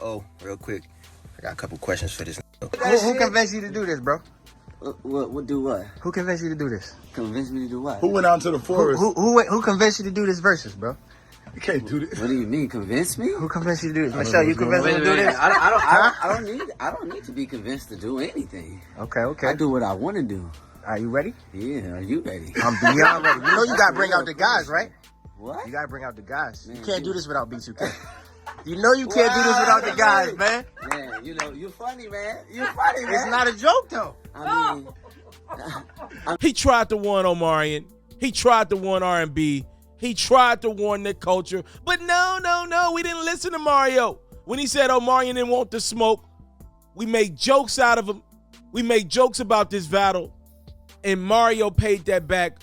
Oh, real quick, I got a couple questions for this. Who convinced you to do this, bro? What do what? Who convinced you to do this? Convince me to do what? Who went out to the forest? Who convinced you to do this versus, bro? You can't do this. What do you mean, convince me? Who convinced you to do this? Michelle, you convinced me to do this? I don't need to be convinced to do anything. Okay. I do what I want to do. Are you ready? Yeah, are you ready? I'm beyond ready. You know you gotta bring out the guys, right? What? You gotta bring out the guys. Man, you can't do this without B2K. You know you can't do this without the guys, man. Man, you know, you're funny, man. You're funny, man. It's not a joke, though. I mean, He tried to warn Omarion. He tried to warn R&B. He tried to warn Nick Culture. But no, we didn't listen to Mario. When he said Omarion didn't want the smoke, we made jokes out of him. We made jokes about this battle. And Mario paid that back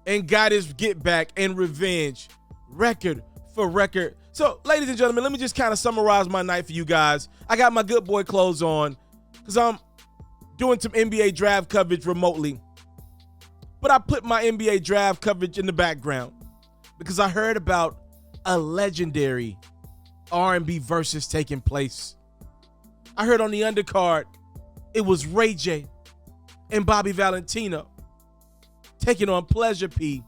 and got his get back and revenge, record for record. So, ladies and gentlemen, let me just kind of summarize my night for you guys. I got my good boy clothes on because I'm doing some NBA draft coverage remotely. But I put my NBA draft coverage in the background because I heard about a legendary R&B Verzuz taking place. I heard on the undercard, it was Ray J and Bobby Valentino taking on Pleasure P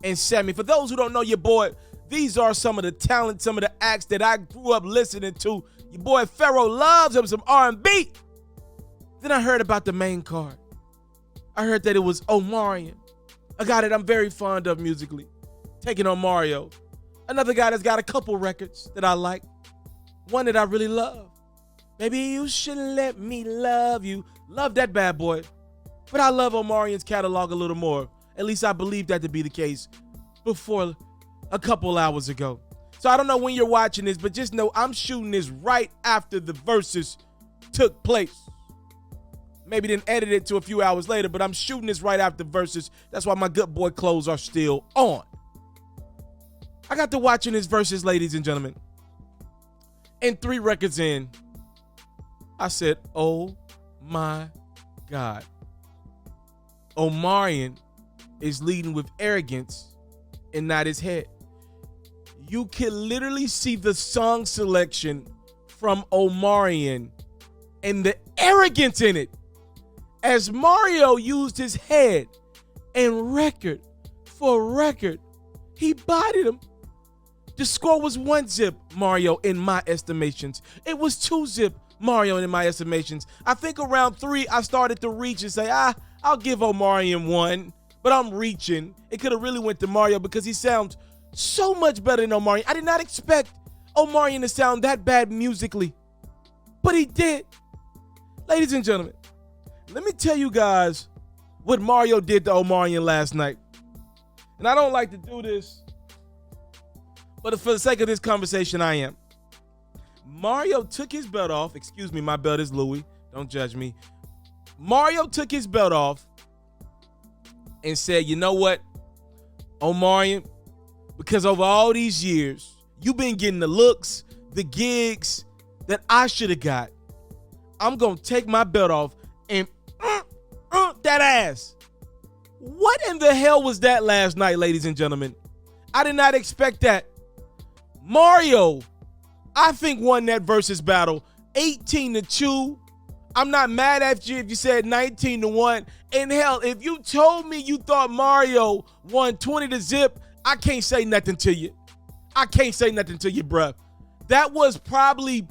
and Sammy. For those who don't know your boy, these are some of the talent, some of the acts that I grew up listening to. Your boy FERRO loves him some R&B. Then I heard about the main card. I heard that it was Omarion, a guy that I'm very fond of musically, taking on Mario. Another guy that's got a couple records that I like. One that I really love. Maybe you should let me love you. Love that bad boy. But I love Omarion's catalog a little more. At least I believe that to be the case before a couple hours ago. So I don't know when you're watching this, but just know I'm shooting this right after the Verzuz took place. Maybe didn't edit it to a few hours later, but I'm shooting this right after Verzuz. That's why my good boy clothes are still on. I got to watching this Verzuz, ladies and gentlemen. And 3 records in, I said, oh my God. Omarion is leading with arrogance and not his head. You can literally see the song selection from Omarion and the arrogance in it. As Mario used his head and record for record, he bodied him. The score was 1-0 Mario in my estimations. It was 2-0 Mario in my estimations. I think around 3, I started to reach and say, I'll give Omarion 1, but I'm reaching. It could have really went to Mario because he sounds so much better than Omarion. I did not expect Omarion to sound that bad musically, but he did. Ladies and gentlemen, let me tell you guys what Mario did to Omarion last night. And I don't like to do this, but for the sake of this conversation, I am. Mario took his belt off. Excuse me, my belt is Louis. Don't judge me. Mario took his belt off and said, you know what, Omarion, because over all these years, you've been getting the looks, the gigs that I should have got. I'm going to take my belt off and that ass. What in the hell was that last night, ladies and gentlemen? I did not expect that. Mario, I think, won that Verzuz battle 18-2. I'm not mad at you if you said 19-1. And hell, if you told me you thought Mario won 20-0, I can't say nothing to you. I can't say nothing to you, bruh. That was probably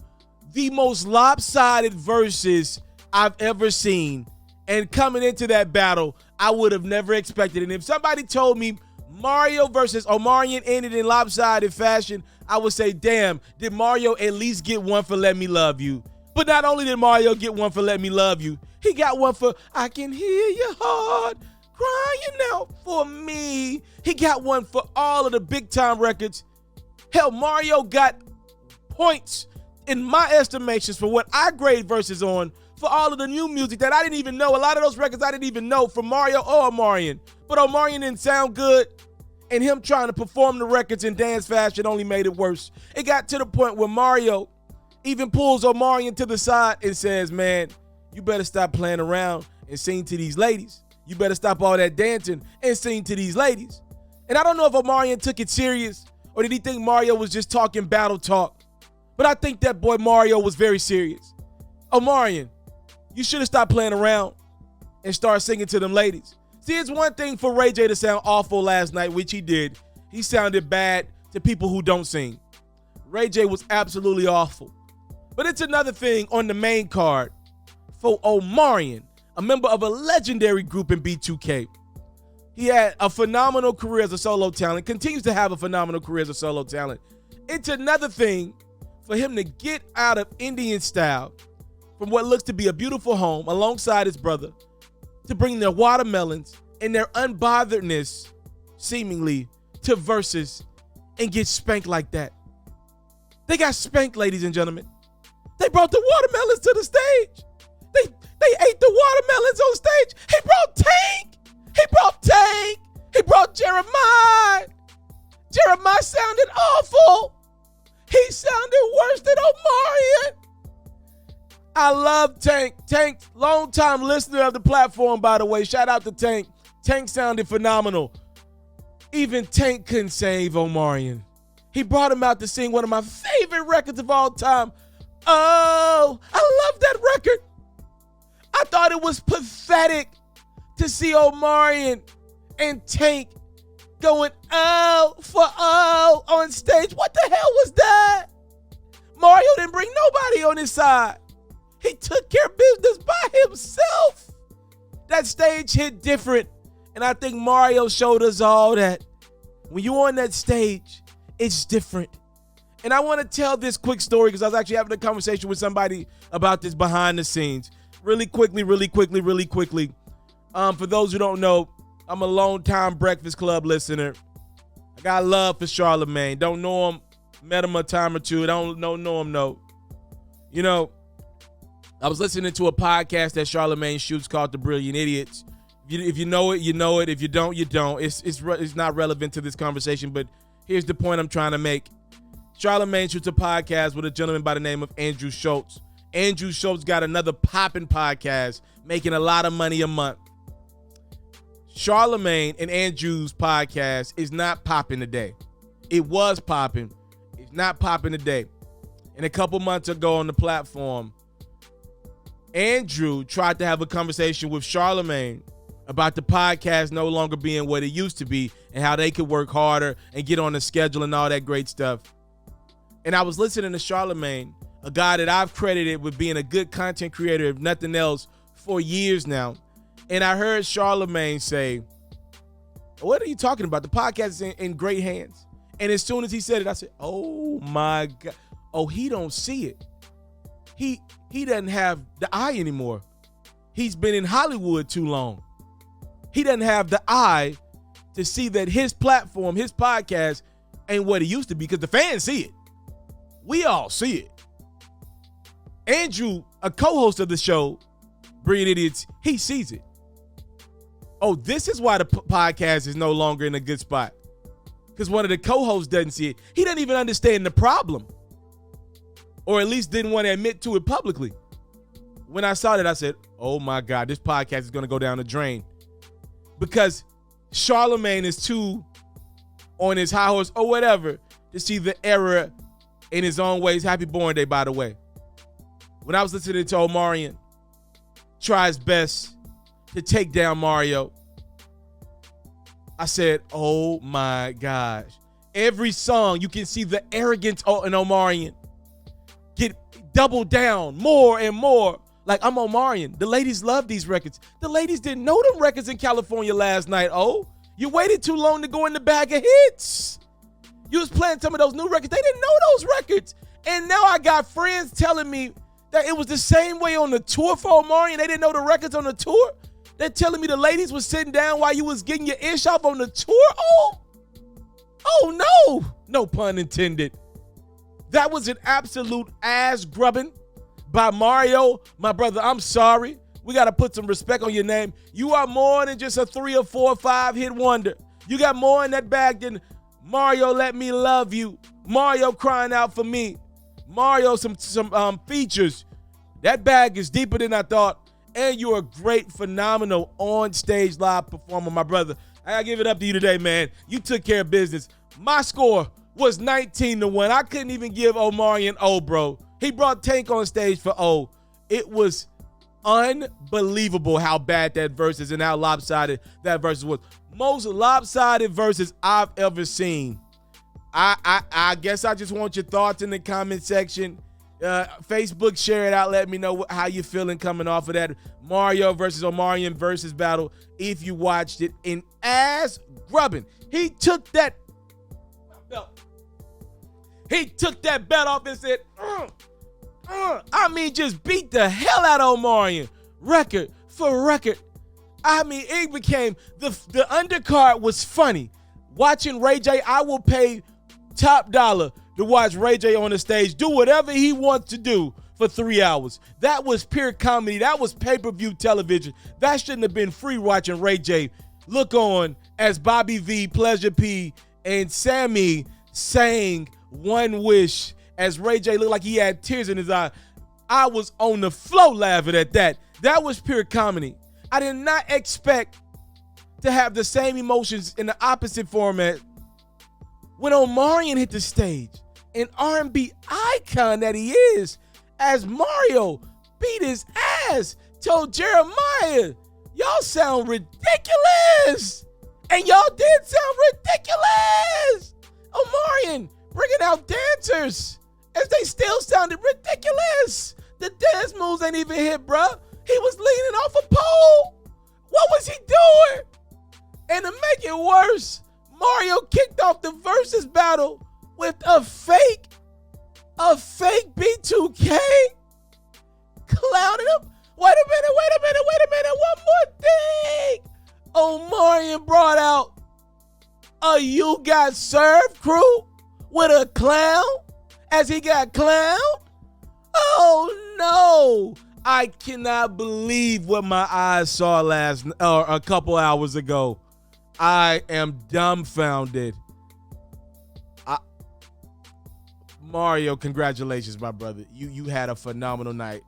the most lopsided Verzuz I've ever seen. And coming into that battle, I would have never expected it. And if somebody told me Mario versus Omarion ended in lopsided fashion, I would say, damn, did Mario at least get one for Let Me Love You? But not only did Mario get one for Let Me Love You, he got one for I Can Hear Your Heart Crying Out For Me. He got one for all of the big time records. Hell, Mario got points in my estimations for what I grade Verzuz on for all of the new music that I didn't even know. A lot of those records I didn't even know from Mario or Omarion. But Omarion didn't sound good, and him trying to perform the records in dance fashion only made it worse. It got to the point where Mario even pulls Omarion to the side and says, man, you better stop playing around and sing to these ladies. You better stop all that dancing and sing to these ladies. And I don't know if Omarion took it serious or did he think Mario was just talking battle talk. But I think that boy Mario was very serious. Omarion, you should have stopped playing around and start singing to them ladies. See, it's one thing for Ray J to sound awful last night, which he did. He sounded bad to people who don't sing. Ray J was absolutely awful. But it's another thing on the main card for Omarion, a member of a legendary group in B2K. He had a phenomenal career as a solo talent, continues to have a phenomenal career as a solo talent. It's another thing for him to get out of Indian style from what looks to be a beautiful home alongside his brother to bring their watermelons and their unbotheredness, seemingly, to Verzuz and get spanked like that. They got spanked, ladies and gentlemen. They brought the watermelons to the stage. They ate the watermelons on stage. He brought Tank. He brought Jeremiah. Jeremiah sounded awful. He sounded worse than Omarion. I love Tank. Tank, long-time listener of the platform, by the way. Shout out to Tank. Tank sounded phenomenal. Even Tank couldn't save Omarion. He brought him out to sing one of my favorite records of all time. Oh, I love that record. I thought it was pathetic to see Omarion and Tank going oh for oh on stage. What the hell was that? Mario didn't bring nobody on his side. He took care of business by himself. That stage hit different. And I think Mario showed us all that when you're on that stage, it's different. And I want to tell this quick story because I was actually having a conversation with somebody about this behind the scenes. Really quickly. For those who don't know, I'm a long-time Breakfast Club listener. I got love for Charlemagne. Don't know him. Met him a time or two. Don't know him, no. You know, I was listening to a podcast that Charlemagne shoots called The Brilliant Idiots. If you know it, you know it. If you don't, you don't. It's not relevant to this conversation, but here's the point I'm trying to make. Charlemagne shoots a podcast with a gentleman by the name of Andrew Schultz. Andrew Schultz got another popping podcast, making a lot of money a month. Charlemagne and Andrew's podcast is not popping today. It was popping. It's not popping today. And a couple months ago on the platform, Andrew tried to have a conversation with Charlemagne about the podcast no longer being what it used to be and how they could work harder and get on the schedule and all that great stuff. And I was listening to Charlemagne, a guy that I've credited with being a good content creator, if nothing else, for years now. And I heard Charlemagne say, what are you talking about? The podcast is in great hands. And as soon as he said it, I said, oh my God. Oh, he don't see it. He doesn't have the eye anymore. He's been in Hollywood too long. He doesn't have the eye to see that his platform, his podcast, ain't what it used to be because the fans see it. We all see it. Andrew, a co-host of the show, Brilliant Idiots, he sees it. Oh, this is why the podcast is no longer in a good spot. Because one of the co-hosts doesn't see it. He doesn't even understand the problem. Or at least didn't want to admit to it publicly. When I saw that, I said, oh my God, this podcast is going to go down the drain. Because Charlemagne is too on his high horse or whatever to see the error in his own ways. Happy Born Day, by the way. When I was listening to Omarion try his best to take down Mario, I said, oh my gosh. Every song, you can see the arrogance in Omarion get doubled down more and more. Like, I'm Omarion. The ladies love these records. The ladies didn't know them records in California last night. Oh, you waited too long to go in the bag of hits. You was playing some of those new records. They didn't know those records. And now I got friends telling me that it was the same way on the tour for Omarion. They didn't know the records on the tour. They're telling me the ladies was sitting down while you was getting your ish off on the tour. Oh no. No pun intended. That was an absolute ass grubbing by Mario. My brother, I'm sorry. We got to put some respect on your name. You are more than just a 3 or 4 or 5 hit wonder. You got more in that bag than Mario, Let Me Love You. Mario, Crying Out For Me. Mario, some features. That bag is deeper than I thought. And you're a great, phenomenal on-stage live performer, my brother. I got to give it up to you today, man. You took care of business. My score was 19-1. I couldn't even give Omarion O, bro. He brought Tank on stage for O. It was unbelievable how bad that verse is and how lopsided that verse was. Most lopsided verses I've ever seen. I guess I just want your thoughts in the comment section. Facebook, share it out. Let me know how you feeling coming off of that Mario versus Omarion versus battle. If you watched it, in ass grubbing, he took that belt. He took that belt off and said, I mean, just beat the hell out of Omarion. Record for record. I mean, it became, the undercard was funny. Watching Ray J, I will pay top dollar to watch Ray J on the stage do whatever he wants to do for 3 hours. That was pure comedy. That was pay-per-view television. That shouldn't have been free watching Ray J look on as Bobby V, Pleasure P, and Sammy sang One Wish as Ray J looked like he had tears in his eye. I was on the floor laughing at that. That was pure comedy. I did not expect to have the same emotions in the opposite format when Omarion hit the stage. An R&B icon that he is, as Mario beat his ass, told Jeremiah, y'all sound ridiculous. And y'all did sound ridiculous. Omarion bringing out dancers as they still sounded ridiculous. The dance moves ain't even hit, bruh. He was leaning off a pole. What was he doing? And to make it worse, Mario kicked off the versus battle with a fake B2K clowning him. Wait a minute. One more thing. Omarion brought out a You Got Served crew with a clown as he got clowned. Oh no. I cannot believe what my eyes saw a couple hours ago. I am dumbfounded. Mario, congratulations, my brother. You had a phenomenal night.